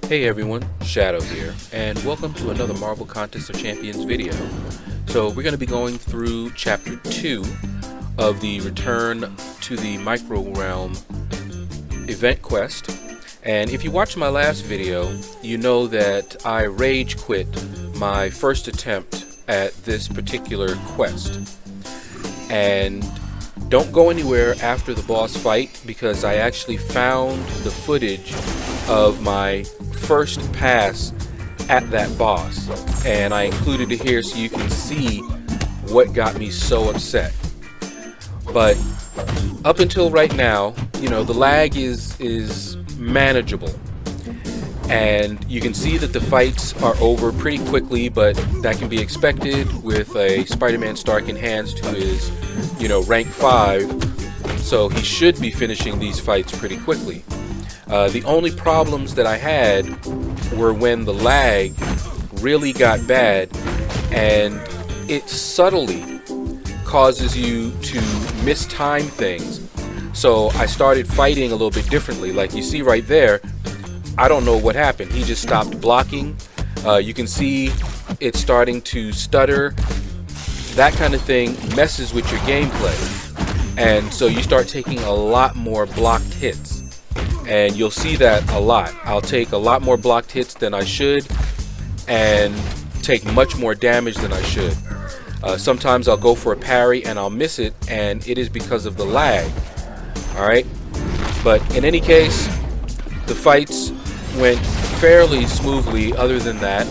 Hey everyone, Shaedow here, and welcome to another Marvel Contest of Champions video. So we're going to be going through Chapter 2 of the Return to the Micro Realm event quest. And if you watched my last video, you know that I rage quit my first attempt at this particular quest. And don't go anywhere after the boss fight, because I actually found the footage of my first pass at that boss, and I included it here so you can see what got me so upset. But up until right now, you know, the lag is manageable, and you can see that the fights are over pretty quickly, but that can be expected with a Spider-Man Stark Enhanced who is, you know, rank 5, so he should be finishing these fights pretty quickly. The only problems that I had were when the lag really got bad, and it subtly causes you to mistime things. So I started fighting a little bit differently. Like you see right there, I don't know what happened. He just stopped blocking. You can see it starting to stutter. That kind of thing messes with your gameplay, and so you start taking a lot more blocked hits. And you'll see that a lot. I'll take a lot more blocked hits than I should and take much more damage than I should. Sometimes I'll go for a parry and I'll miss it, and it is because of the lag. Alright? But in any case, the fights went fairly smoothly other than that.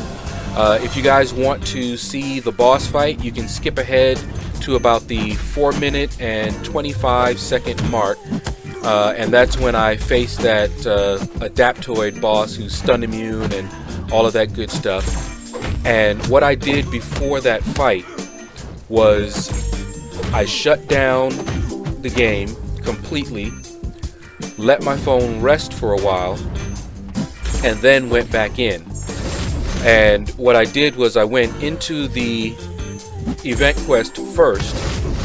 If you guys want to see the boss fight, you can skip ahead to about the 4-minute and 25-second mark. And that's when I faced that Adaptoid boss who's stun immune and all of that good stuff. And what I did before that fight was I shut down the game completely, let my phone rest for a while, and then went back in. And what I did was I went into the event quest first,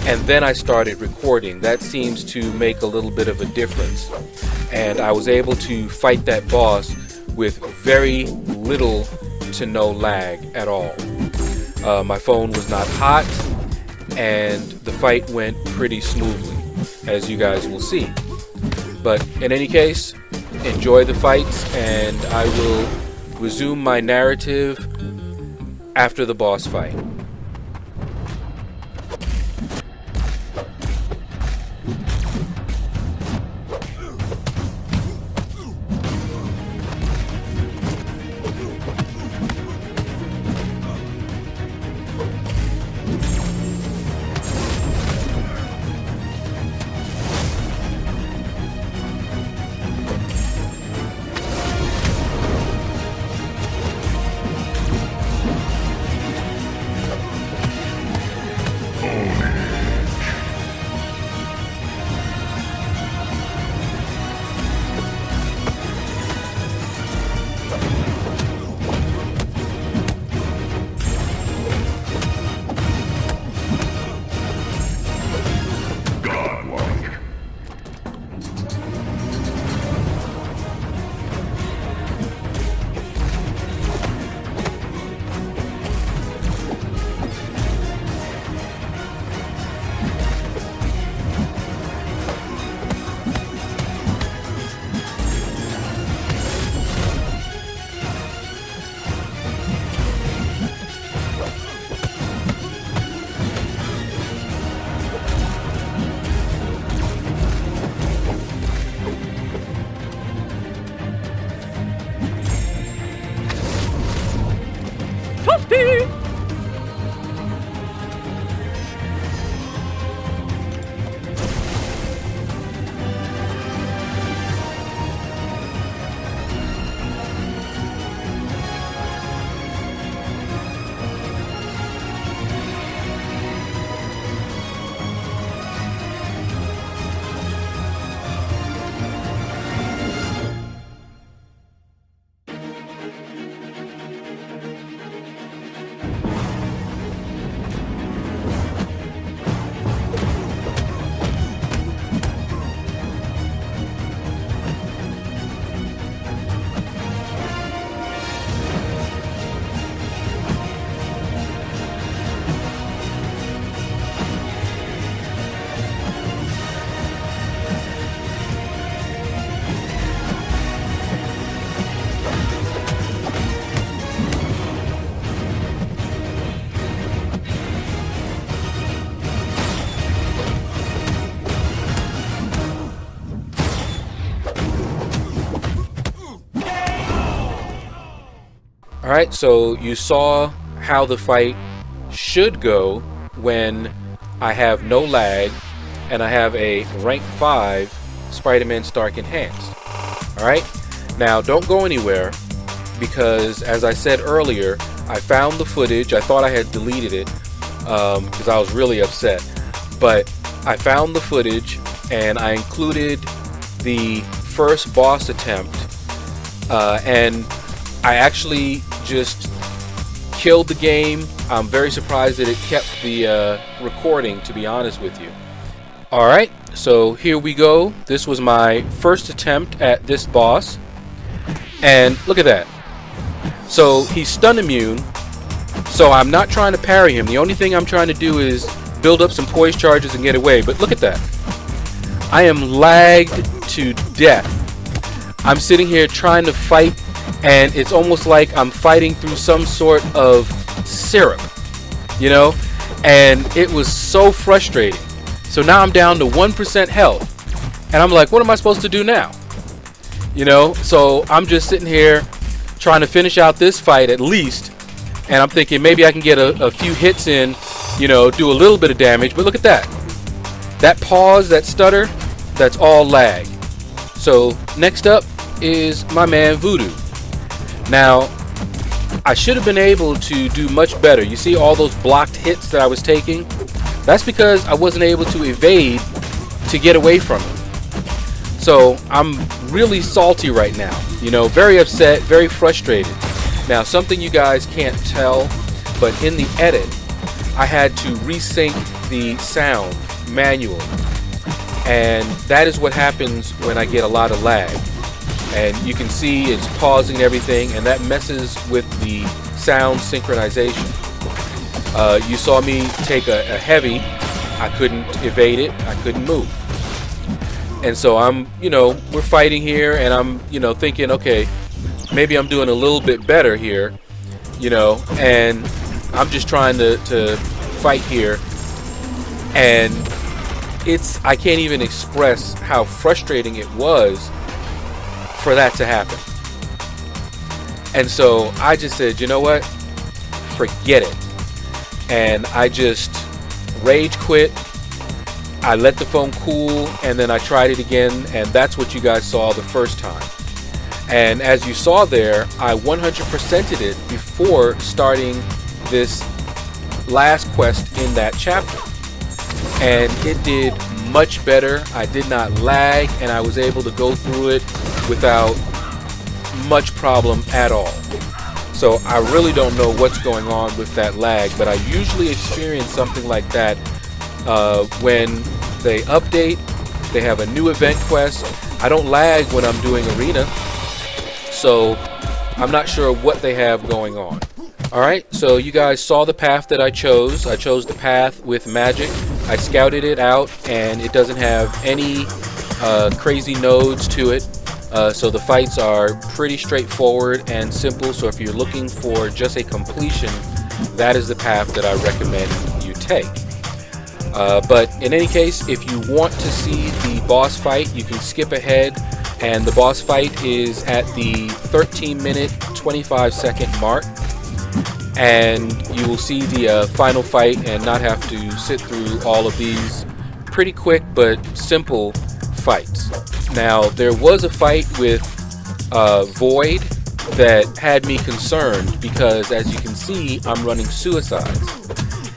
and then I started recording. That seems to make a little bit of a difference. And I was able to fight that boss with very little to no lag at all. My phone was not hot, and the fight went pretty smoothly, as you guys will see. But in any case, enjoy the fights, and I will resume my narrative after the boss fight. Alright, so you saw how the fight should go when I have no lag and I have a rank 5 Spider-Man Stark Enhanced. Alright, now don't go anywhere, because as I said earlier, I found the footage. I thought I had deleted it because I was really upset, but I found the footage and I included the first boss attempt, and I actually just killed the game. I'm very surprised that it kept the recording, to be honest with you. Alright, so here we go. This was my first attempt at this boss, and look at that. So he's stun immune, so I'm not trying to parry him. The only thing I'm trying to do is build up some poise charges and get away. But look at that. I am lagged to death. I'm sitting here trying to fight, and it's almost like I'm fighting through some sort of syrup, you know? And it was so frustrating. So now I'm down to 1% health, and I'm like, what am I supposed to do now? You know, so I'm just sitting here trying to finish out this fight at least, and I'm thinking maybe I can get a few hits in, you know, do a little bit of damage. But look at that. That pause, that stutter, that's all lag. So next up is my man Voodoo. Now, I should have been able to do much better. You see all those blocked hits that I was taking? That's because I wasn't able to evade to get away from him. So I'm really salty right now, you know, very upset, very frustrated. Now, something you guys can't tell, but in the edit, I had to resync the sound manually. And that is what happens when I get a lot of lag. And you can see it's pausing everything, and that messes with the sound synchronization. You saw me take a heavy. I couldn't evade it. I couldn't move. And so I'm, you know, we're fighting here, and I'm, you know, thinking, okay, maybe I'm doing a little bit better here, you know, and I'm just trying to fight here, and I can't even express how frustrating it was for that to happen. And so I just said, you know what, forget it. And I just rage quit. I let the phone cool, and then I tried it again, and that's what you guys saw the first time. And as you saw there, I 100%ed it before starting this last quest in that chapter. And it did much better. I did not lag, and I was able to go through it without much problem at all. So I really don't know what's going on with that lag, but I usually experience something like that when they update, they have a new event quest. I don't lag when I'm doing arena, so I'm not sure what they have going on. Alright, so you guys saw the path that I chose. I chose the path with magic. I scouted it out, and it doesn't have any crazy nodes to it. So the fights are pretty straightforward and simple, so if you're looking for just a completion, that is the path that I recommend you take. But in any case, if you want to see the boss fight, you can skip ahead, and the boss fight is at the 13-minute, 25-second mark, and you will see the final fight and not have to sit through all of these pretty quick but simple fights. Now, there was a fight with Void that had me concerned because, as you can see, I'm running suicides.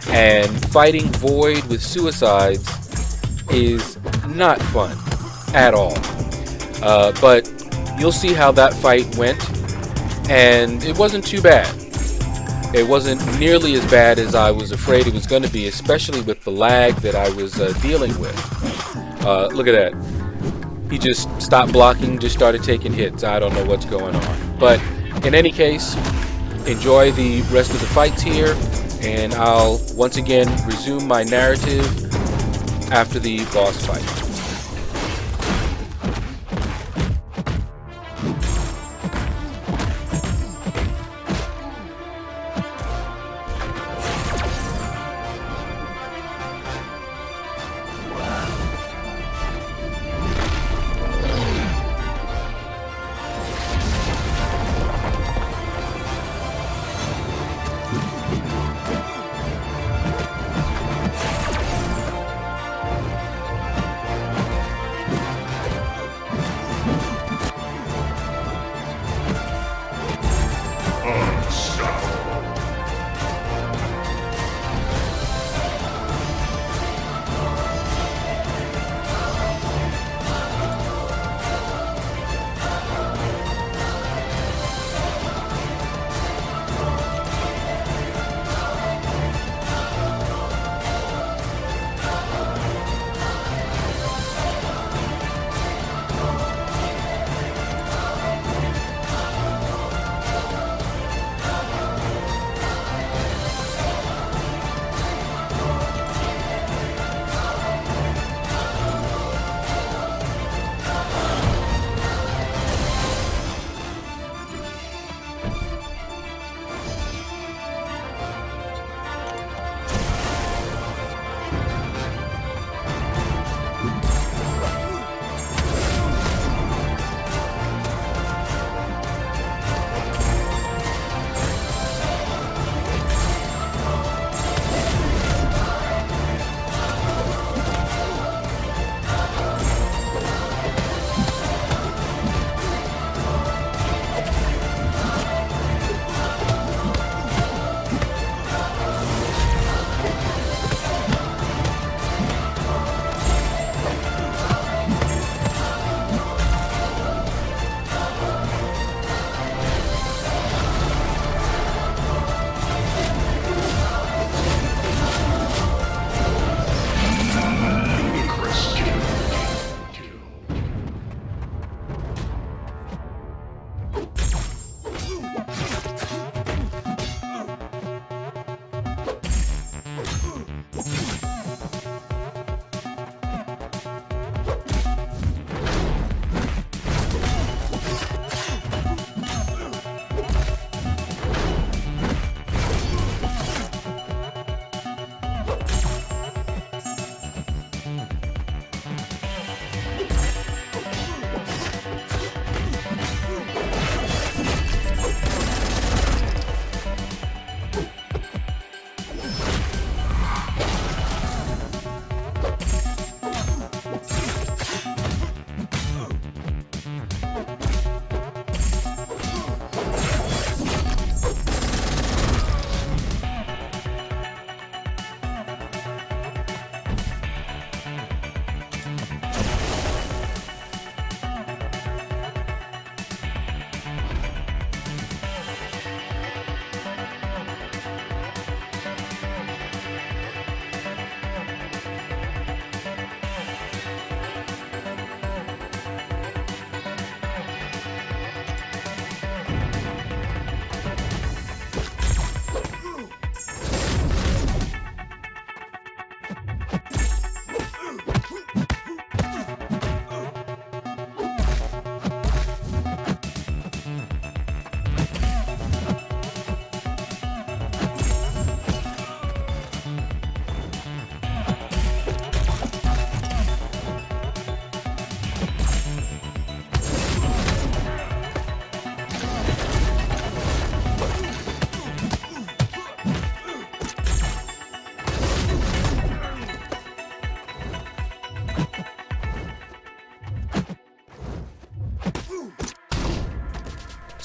And fighting Void with suicides is not fun at all. But you'll see how that fight went, and it wasn't too bad. It wasn't nearly as bad as I was afraid it was going to be, especially with the lag that I was dealing with. Look at that. He just stopped blocking, just started taking hits. I don't know what's going on. But in any case, enjoy the rest of the fights here, and I'll once again resume my narrative after the boss fight.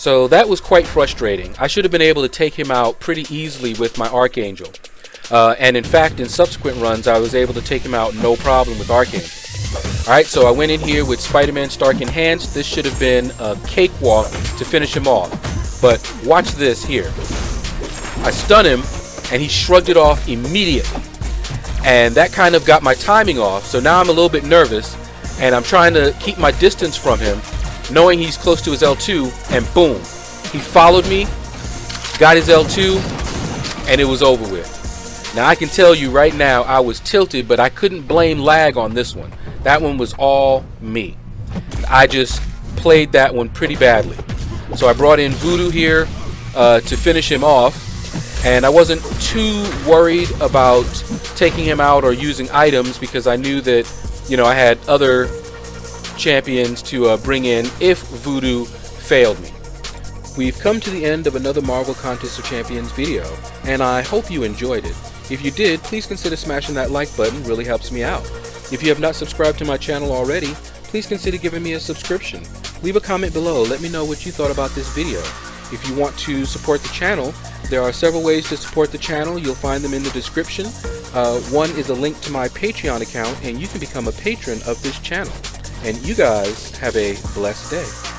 So that was quite frustrating. I should have been able to take him out pretty easily with my Archangel. And in fact, in subsequent runs, I was able to take him out no problem with Archangel. Alright, so I went in here with Spider-Man Stark Enhanced. This should have been a cakewalk to finish him off. But watch this here. I stun him, and he shrugged it off immediately. And that kind of got my timing off, so now I'm a little bit nervous, and I'm trying to keep my distance from him, knowing he's close to his L2, and boom. He followed me, got his L2, and it was over with. Now I can tell you right now I was tilted, but I couldn't blame lag on this one. That one was all me. I just played that one pretty badly. So I brought in Voodoo here to finish him off, and I wasn't too worried about taking him out or using items because I knew that, you know, I had other champions to bring in if Voodoo failed me. We've come to the end of another Marvel Contest of Champions video, and I hope you enjoyed it. If you did, please consider smashing that like button, really helps me out. If you have not subscribed to my channel already, please consider giving me a subscription. Leave a comment below, let me know what you thought about this video. If you want to support the channel, there are several ways to support the channel. You'll find them in the description. One is a link to my Patreon account, and you can become a patron of this channel. And you guys have a blessed day.